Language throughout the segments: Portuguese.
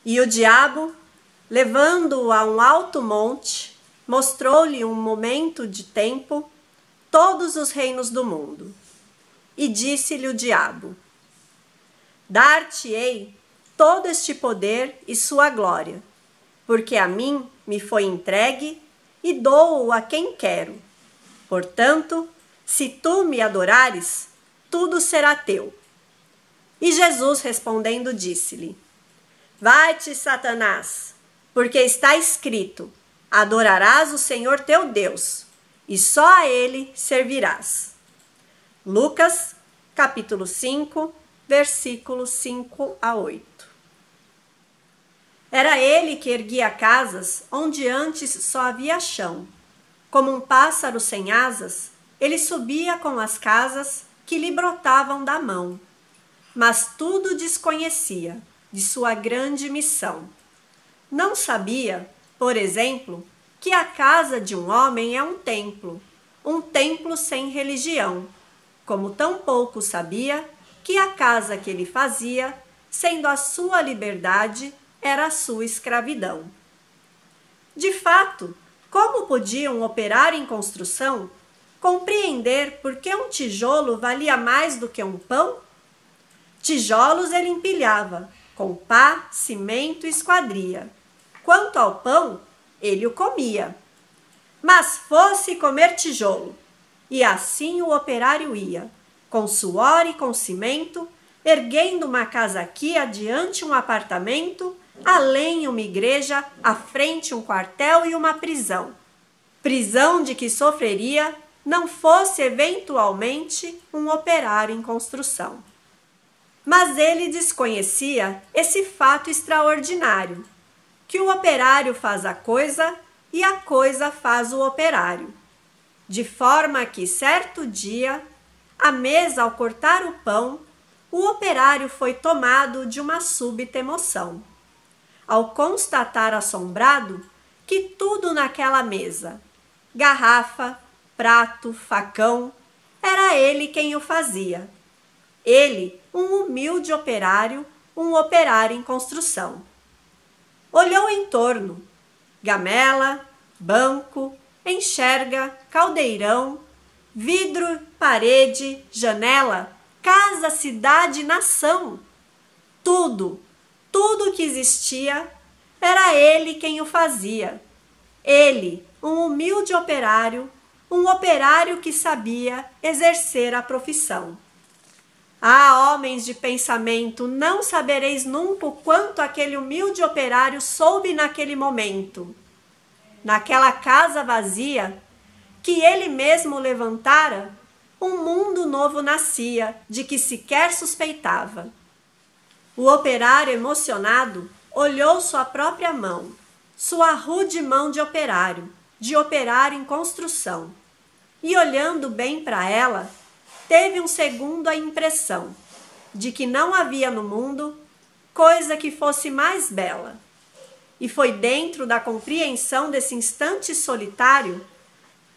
E o diabo, levando-o a um alto monte, mostrou-lhe um momento de tempo todos os reinos do mundo. E disse-lhe o diabo: dar-te-ei todo este poder e sua glória, porque a mim me foi entregue e dou-o a quem quero. Portanto, se tu me adorares, tudo será teu. E Jesus respondendo disse-lhe: vai-te, Satanás, porque está escrito: adorarás o Senhor teu Deus, e só a ele servirás. Lucas, capítulo 5, versículos 5 a 8. Era ele que erguia casas onde antes só havia chão. Como um pássaro sem asas, ele subia com as casas que lhe brotavam da mão. Mas tudo desconhecia de sua grande missão. Não sabia, por exemplo, que a casa de um homem é um templo sem religião, como tampouco sabia que a casa que ele fazia, sendo a sua liberdade, era a sua escravidão. De fato, como podia um operário em construção compreender por que um tijolo valia mais do que um pão? Tijolos ele empilhava, com pá, cimento e esquadria. Quanto ao pão, ele o comia. Mas fosse comer tijolo, e assim o operário ia, com suor e com cimento, erguendo uma casa aqui adiante um apartamento, além uma igreja, à frente um quartel e uma prisão. Prisão de que sofreria, não fosse eventualmente um operário em construção. Mas ele desconhecia esse fato extraordinário, que o operário faz a coisa e a coisa faz o operário. De forma que, certo dia, à mesa ao cortar o pão, o operário foi tomado de uma súbita emoção, ao constatar assombrado que tudo naquela mesa, garrafa, prato, facão, era ele quem o fazia. Ele, um humilde operário, um operário em construção. Olhou em torno, gamela, banco, enxerga, caldeirão, vidro, parede, janela, casa, cidade, nação. Tudo que existia, era ele quem o fazia. Ele, um humilde operário, um operário que sabia exercer a profissão. Ah, homens de pensamento, não sabereis nunca o quanto aquele humilde operário soube naquele momento, naquela casa vazia, que ele mesmo levantara, um mundo novo nascia, de que sequer suspeitava. O operário emocionado olhou sua própria mão, sua rude mão de operário em construção, e olhando bem para ela, teve um segundo a impressão de que não havia no mundo coisa que fosse mais bela. E foi dentro da compreensão desse instante solitário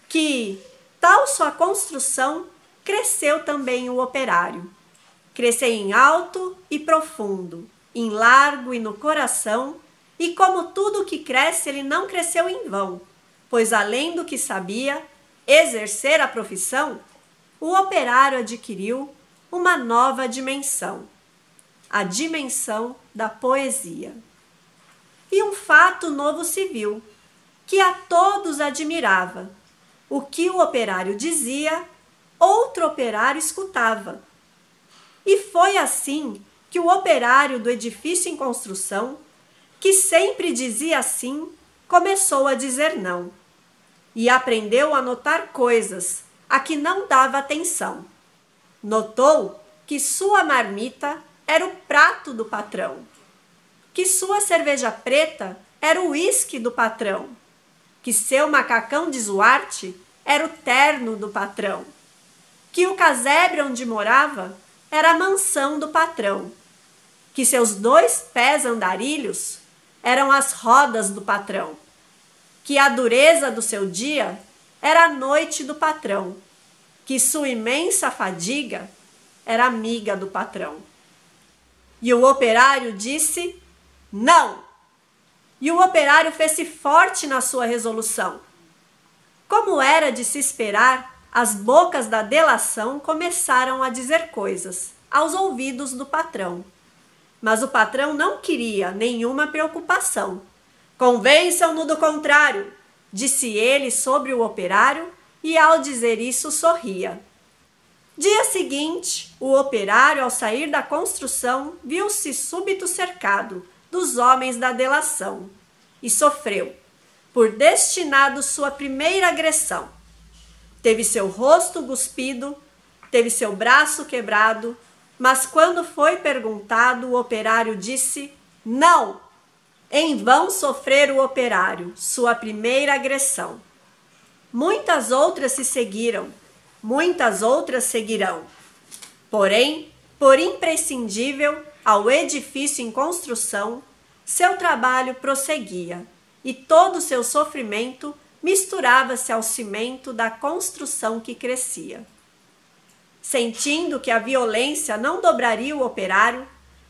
que, tal sua construção, cresceu também o operário. Cresceu em alto e profundo, em largo e no coração, e como tudo que cresce, ele não cresceu em vão, pois além do que sabia exercer a profissão, o operário adquiriu uma nova dimensão, a dimensão da poesia. E um fato novo se viu, que a todos admirava. O que o operário dizia, outro operário escutava. E foi assim que o operário do edifício em construção, que sempre dizia sim, começou a dizer não. E aprendeu a notar coisas a que não dava atenção. Notou que sua marmita era o prato do patrão, que sua cerveja preta era o uísque do patrão, que seu macacão de Zuarte era o terno do patrão, que o casebre onde morava era a mansão do patrão, que seus 2 pés andarilhos eram as rodas do patrão, que a dureza do seu dia era a noite do patrão, que sua imensa fadiga era amiga do patrão. E o operário disse: não! E o operário fez-se forte na sua resolução. Como era de se esperar, as bocas da delação começaram a dizer coisas aos ouvidos do patrão. Mas o patrão não queria nenhuma preocupação. Convençam-no do contrário, disse ele sobre o operário, e ao dizer isso sorria. Dia seguinte, o operário, ao sair da construção, viu-se súbito cercado dos homens da delação e sofreu, por destinado, sua primeira agressão. Teve seu rosto cuspido, teve seu braço quebrado, mas quando foi perguntado, o operário disse não. Em vão sofrer o operário sua primeira agressão. Muitas outras se seguiram, muitas outras seguirão. Porém, por imprescindível ao edifício em construção, seu trabalho prosseguia, e todo o seu sofrimento misturava-se ao cimento da construção que crescia. Sentindo que a violência não dobraria o operário,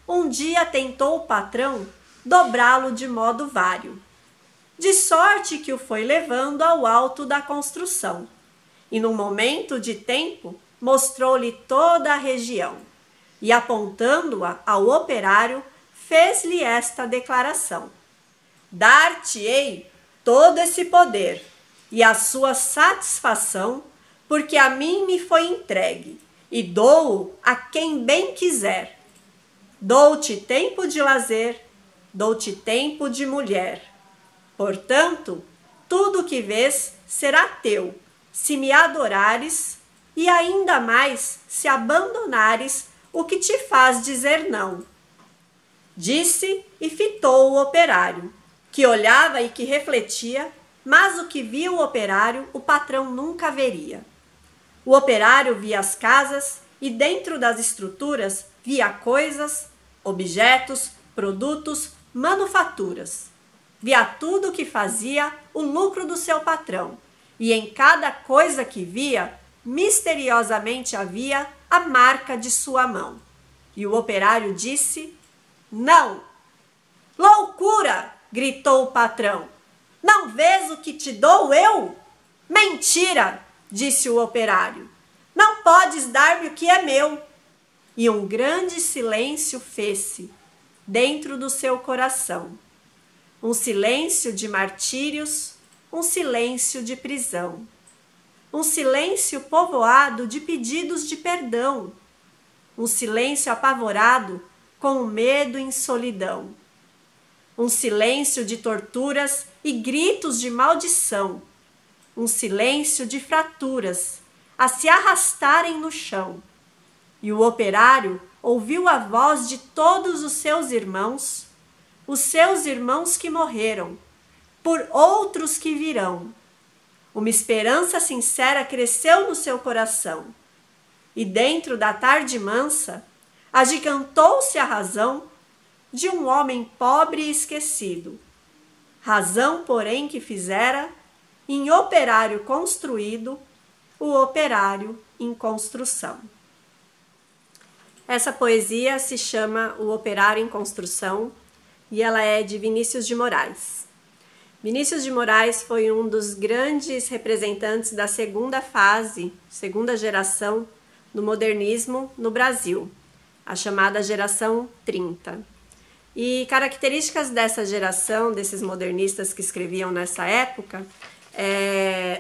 um dia tentou o patrão dobrá-lo de modo vário, de sorte que o foi levando ao alto da construção, e num momento de tempo mostrou-lhe toda a região, e apontando-a ao operário, fez-lhe esta declaração: dar-te-ei todo esse poder e a sua satisfação, porque a mim me foi entregue, e dou-o a quem bem quiser. Dou-te tempo de lazer, dou-te tempo de mulher. Portanto, tudo o que vês será teu, se me adorares, e ainda mais se abandonares o que te faz dizer não. Disse e fitou o operário, que olhava e que refletia, mas o que via o operário, o patrão nunca veria. O operário via as casas e dentro das estruturas via coisas, objetos, produtos, manufaturas. Via tudo o que fazia o lucro do seu patrão, e em cada coisa que via, misteriosamente havia a marca de sua mão. E o operário disse: não! Loucura! Gritou o patrão. Não vês o que te dou eu? Mentira! Disse o operário. Não podes dar-me o que é meu. E um grande silêncio fez-se dentro do seu coração. Um silêncio de martírios, um silêncio de prisão. Um silêncio povoado de pedidos de perdão. Um silêncio apavorado com o medo em solidão. Um silêncio de torturas e gritos de maldição. Um silêncio de fraturas a se arrastarem no chão. E o operário ouviu a voz de todos os seus irmãos que morreram, por outros que virão. Uma esperança sincera cresceu no seu coração, e dentro da tarde mansa, agigantou-se a razão de um homem pobre e esquecido. Razão, porém, que fizera, em operário construído, o operário em construção. Essa poesia se chama O Operário em Construção e ela é de Vinícius de Moraes. Vinícius de Moraes foi um dos grandes representantes da segunda fase, segunda geração do modernismo no Brasil, a chamada geração 30. E características dessa geração, desses modernistas que escreviam nessa época,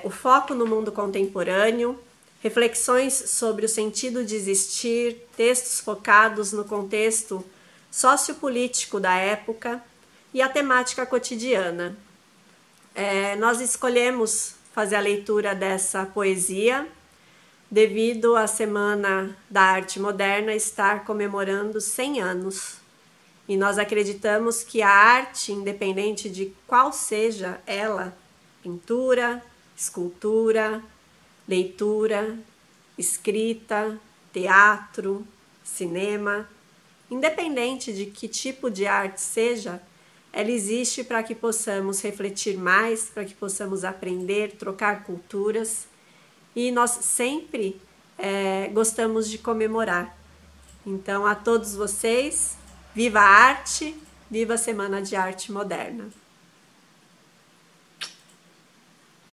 o foco no mundo contemporâneo, reflexões sobre o sentido de existir, textos focados no contexto sociopolítico da época e a temática cotidiana. Nós escolhemos fazer a leitura dessa poesia devido à Semana da Arte Moderna estar comemorando 100 anos. E nós acreditamos que a arte, independente de qual seja ela, pintura, escultura, leitura, escrita, teatro, cinema, independente de que tipo de arte seja, ela existe para que possamos refletir mais, para que possamos aprender, trocar culturas, e nós sempre gostamos de comemorar. Então, a todos vocês, viva a arte, Viva a Semana de Arte Moderna!